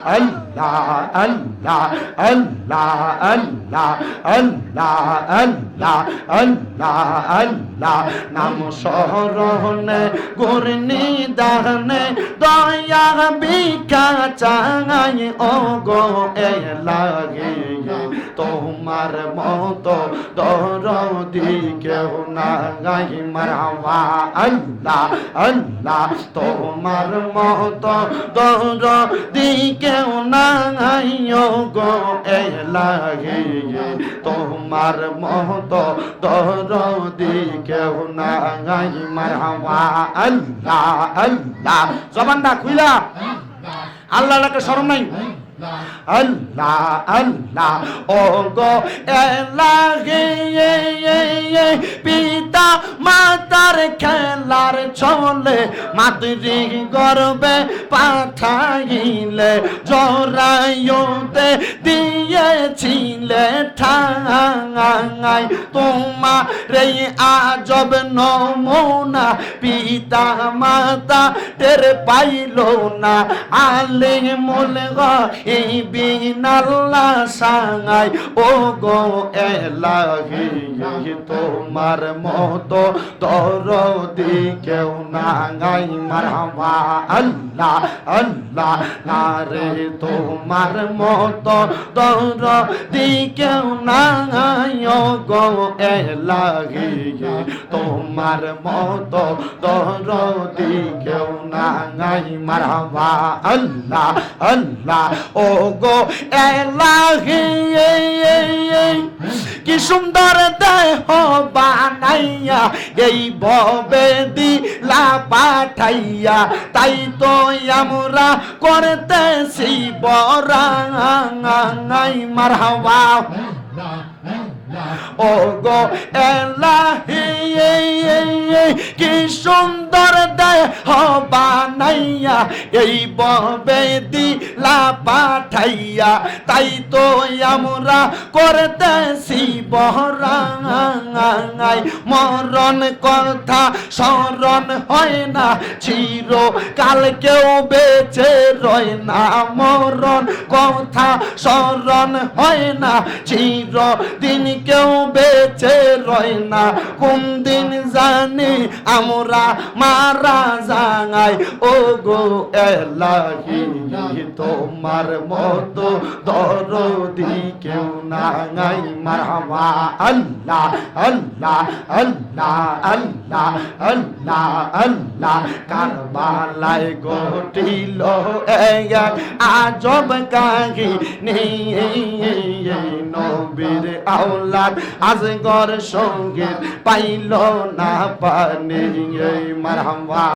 আল্লাহ আল্লাহ আল্লাহ আল্লাহ আল্লাহ আল্লাহ আল্লাহ আল্লাহ নাম স্মরণে গুরনি দানে দয়া ভিক্ষা চাই ও গো এলাহি তোমার মতো দরদি কেউ নাই মারহাবা আল্লাহ আল্লাহ তোমার মতো দরদি কেউ নাই গো এলাহি তোমার মতো দরদি কেউ নাই মারহাবা আল্লাহ আল্লাহ জবানটা খুইলা আল্লাহকে শরম নাই আল্লাহ আল্লাহ ও গো এলাহি পিতা মাতার খেলার চলে মাতৃ গর্বে পাঠাইলে জরায়ুতে দিয়েছিলে ঠাঙাই তোমার এই আজব নমুনা পিতা মাতা টের পাইল না আলিমুল এই বিনাল্লাহ সাঙাই ও গো এলাহি তোমার মতো দরদি কেউ নাই মারহাবা আল্লাহ আল্লাহ না রে তোমার মতো দরদি কেউ নাই ও গো এলাহি তোমার মতো দরদি কেউ নাই মারহাবা আল্লাহ আল্লাহ ও গো এলাহি কি সুন্দর দেহ বানাইয়া এই ভবে দিলা পাঠাইয়া তাই তো আমরা করতেছি বড়াই মারহাবা ও গো এলাহি কি সুন্দর দেহ বানাইয়া এই ভবে দিলা পাঠাইয়া তাই তো আমরা করতেছি বড়াই মরণ কথা স্মরণ হয় না চির কাল কেউ বেঁচে রয় না মরণ কথা স্মরণ হয় না চির দিন কেউ বেঁচে রয় না কোন দিন জানি আমরা মারা যাই ও গো এলাহি তোমার মতো দরদি কেউ নাই মারহাবা আল্লাহ আল্লাহ আল্লাহ আল্লাহ আল্লাহ আল্লাহ কারবালায় ঘটিল এক আজব কাহিনী নবীর আওলাদ আজগর সঙ্গে পাইল না পানি মারহাবা।